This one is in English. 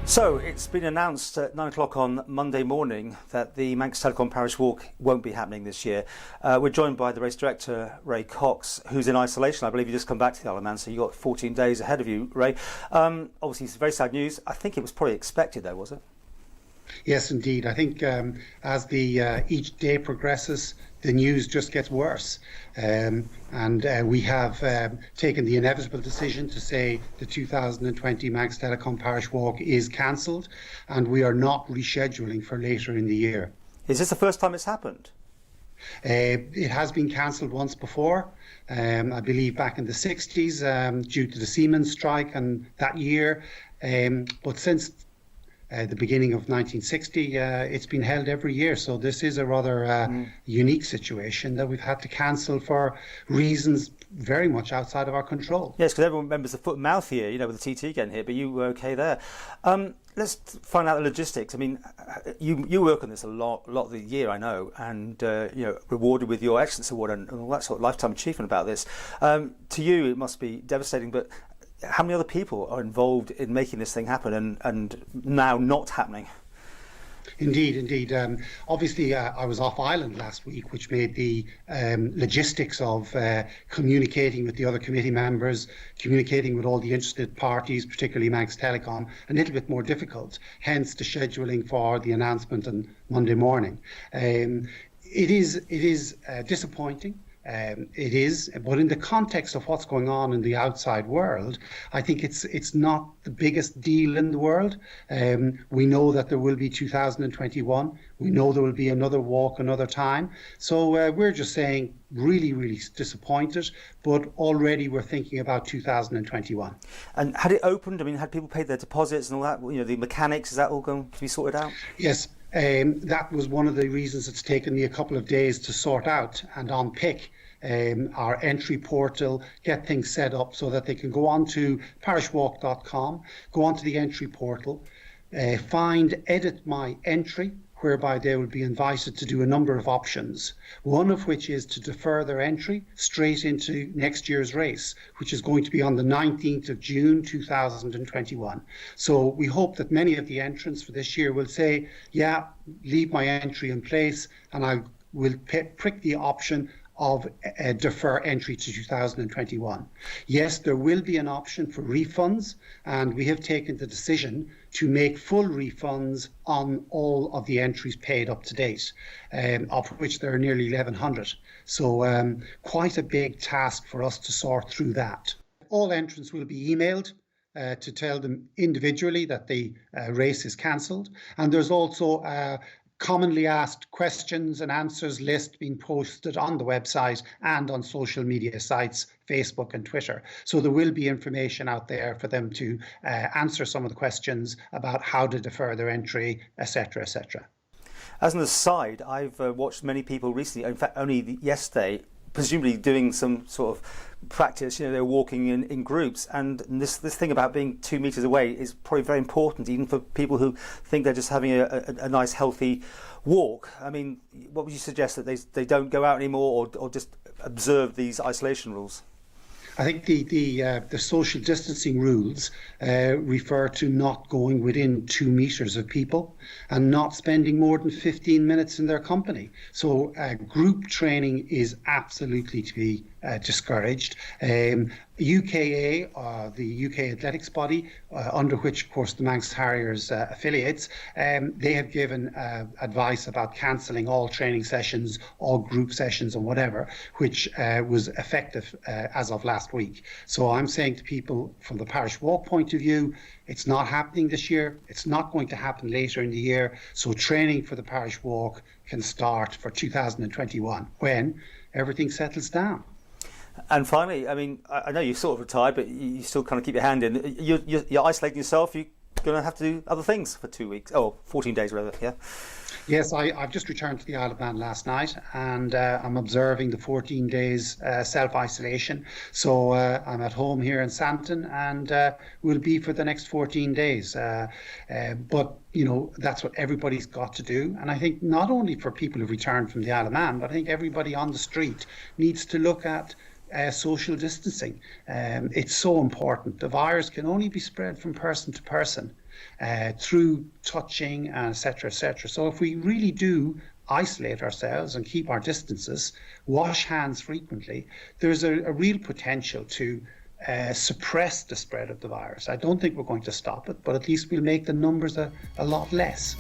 So it's been announced at 9 o'clock on Monday morning that the Manx Telecom Parish Walk won't be happening this year. We're joined by the race director, Ray Cox, who's in isolation. I believe you just come back to the Isle of Man, so you've got 14 days ahead of you, Ray. Obviously, it's very sad news. I think it was probably expected, though, was it? Yes, indeed. I think as each day progresses, the news just gets worse. And we have taken the inevitable decision to say the 2020 Manx Telecom Parish Walk is cancelled, and we are not rescheduling for later in the year. Is this the first time it's happened? It has been cancelled once before, I believe back in the 60s, due to the Seamen's strike and that year. But since the beginning of 1960, it's been held every year. So this is a rather unique situation that we've had to cancel for reasons very much outside of our control. Yes, because everyone remembers the foot and mouth here, with the TT getting hit, but you were okay there. Let's find out the logistics. I mean, you work on this a lot of the year, I know, and rewarded with your Excellence Award and all that sort of lifetime achievement about this. To you, it must be devastating, but how many other people are involved in making this thing happen and now not happening? Indeed. Obviously, I was off island last week, which made the logistics of communicating with the other committee members, communicating with all the interested parties, particularly Manx Telecom, a little bit more difficult, hence the scheduling for the announcement on Monday morning. It is disappointing. It is, but in the context of what's going on in the outside world, I think it's not the biggest deal in the world. We know that there will be 2021. We know there will be another walk another time. So we're just saying really, really disappointed, but already we're thinking about 2021. And had it opened? I mean, had people paid their deposits and all that? The mechanics, is that all going to be sorted out? Yes. That was one of the reasons it's taken me a couple of days to sort out and unpick our entry portal, get things set up so that they can go on to parishwalk.com, go onto the entry portal, find edit my entry, whereby they will be invited to do a number of options, one of which is to defer their entry straight into next year's race, which is going to be on the 19th of June 2021. So we hope that many of the entrants for this year will say, yeah, leave my entry in place, and I will prick the option of defer entry to 2021. Yes, there will be an option for refunds, and we have taken the decision to make full refunds on all of the entries paid up to date, of which there are nearly 1,100. So quite a big task for us to sort through that. All entrants will be emailed to tell them individually that the race is cancelled, and there's also commonly asked questions and answers list being posted on the website and on social media sites, Facebook and Twitter. So there will be information out there for them to answer some of the questions about how to defer their entry, etc., etc. As an aside, I've watched many people recently, in fact only yesterday, presumably doing some sort of practice, they're walking in groups, and this thing about being 2 meters away is probably very important, even for people who think they're just having a nice healthy walk. I mean, what would you suggest, that they don't go out anymore, or just observe these isolation rules? I think the social distancing rules refer to not going within 2 meters of people and not spending more than 15 minutes in their company. So group training is absolutely to be discouraged. UKA, the UK athletics body, under which of course the Manx Harriers affiliates, they have given advice about cancelling all training sessions, all group sessions and whatever, which was effective as of last week. So I'm saying to people from the Parish Walk point of view, it's not happening this year, it's not going to happen later in the year, so training for the Parish Walk can start for 2021 when everything settles down. And finally, I mean, I know you're sort of retired, but you still kind of keep your hand in. You're isolating yourself. You're going to have to do other things for 2 weeks, 14 days rather, yeah? Yes, I've just returned to the Isle of Man last night, and I'm observing the 14 days self-isolation. So I'm at home here in Santon, and will be for the next 14 days. But that's what everybody's got to do. And I think not only for people who've returned from the Isle of Man, but I think everybody on the street needs to look at social distancing. It's so important. The virus can only be spread from person to person. through touching, etc., etc. So if we really do isolate ourselves and keep our distances, wash hands frequently, there's a real potential to suppress the spread of the virus. I don't think we're going to stop it, but at least we'll make the numbers a lot less.